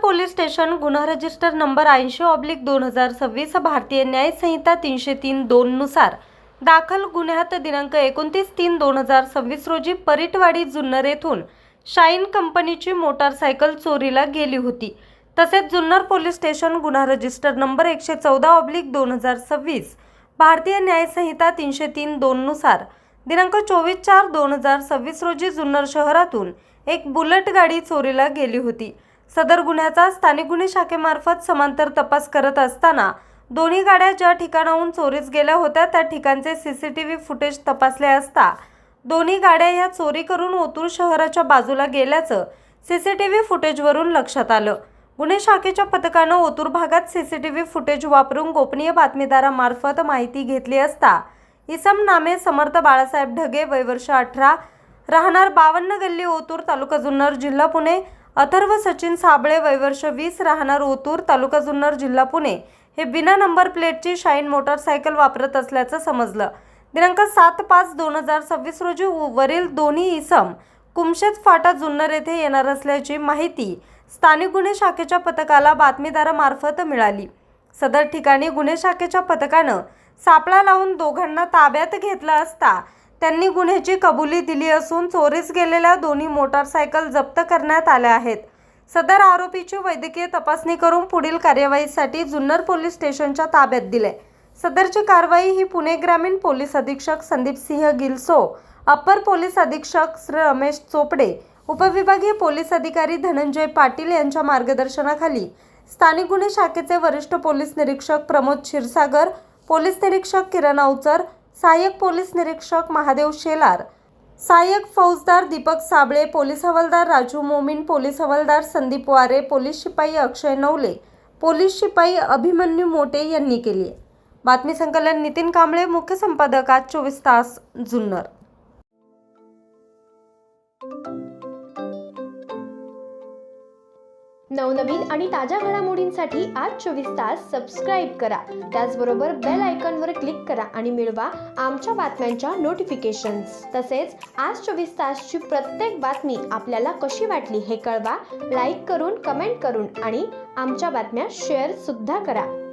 Police station गुन्हा register number 80/2026 भारतीय न्याय संहिता 303(2) नुसार दाखल गुन्ह्यात दिनांक 29/3/2026 रोजी परिटवाडी जुन्नर येथून शाईन कंपनीची मोटारसायकल चोरीला गेली होती। तसेच जुन्नर पोलीस स्टेशन गुन्हा रजिस्टर नंबर 114/2026 भारतीय न्याय संहिता 303(2) नुसार दिनांक 24/4/2026 रोजी जुन्नर शहरातून एक बुलेट गाडी चोरीला गेली होती। सदर गुन्ह्याचा स्थानिक गुन्हे शाखेमार्फत समांतर तपास करत असताना दोन्ही गाड्या ज्या ठिकाणाहून चोरीस गेल्या होत्या त्या ठिकाणचे सीसीटीव्ही फुटेज तपासले असता दोन्ही गाड्या ह्या चोरी करून ओतूर शहराच्या बाजूला गेल्याचं सीसीटीव्ही फुटेजवरून लक्षात आलं। गुन्हे शाखेच्या पथकानं ओतूर भागात सीसीटीव्ही फुटेज वापरून गोपनीय बातमीदारामार्फत माहिती घेतली असता इसम नामे समर्थ बाळासाहेब ढगे वय वर्ष 18 राहणार 52 गल्ली ओतूर तालुका जुन्नर जिल्हा पुणे, अथर्व सचिन साबळे वय वर्ष 20 राहणार ओतूर तालुका जुन्नर जिल्हा पुणे हे बिना नंबर प्लेटची शाईन मोटारसायकल वापरत असल्याचं समजलं। दिनांक 7/5/2026 रोजी वरील दोन्ही इसम कुमशेत फाटा जुन्नर येथे येणार असल्याची माहिती स्थानिक गुन्हे शाखेच्या पथकाला बातमीदारामार्फत मिळाली। सदर ठिकाणी गुन्हे शाखेच्या पथकानं सापळा लावून दोघांना ताब्यात घेतलं असता त्यांनी गुन्ह्याची कबुली दिली असून चोरीस गेलेल्या दोन्ही मोटारसायकल जप्त करण्यात आल्या आहेत। सदर आरोपीची वैद्यकीय तपासणी करून पुढील कार्यवाहीसाठी जुन्नर पोलीस स्टेशनच्या ताब्यात दिले। सदरची कारवाई ही पुणे ग्रामीण पोलीस अधीक्षक संदीप सिंह गिलसो, अप्पर पोलीस अधीक्षक श्री रमेश चोपडे, उपविभागीय पोलीस अधिकारी धनंजय पाटील यांच्या मार्गदर्शनाखाली स्थानिक गुन्हे शाखेचे वरिष्ठ पोलीस निरीक्षक प्रमोद क्षीरसागर, पोलीस निरीक्षक किरण अवचर, सहाय्यक पोलीस निरीक्षक महादेव शेलार, सहाय्यक फौजदार दीपक साबळे, पोलीस हवालदार राजू मोमीन, पोलीस हवालदार संदीप वारे, पोलीस शिपाई अक्षय नवले, पोलीस शिपाई अभिमन्यू मोटे यांनी केली। बातमी संकलन नितीन कांबळे, मुख्य संपादक आज 24 तास जुन्नर। नवनवीन आणि ताज्या घडामोडींसाठी आज 24 तास सबस्क्राईब करा। त्याचबरोबर बेल आयकॉनवर क्लिक करा आणि मिळवा आमच्या बातम्यांच्या नोटिफिकेशन्स। तसेच आज 24 तासची प्रत्येक बातमी आपल्याला कशी वाटली हे कळवा, लाईक करून, कमेंट करून आणि आमच्या बातम्या शेअर सुद्धा करा।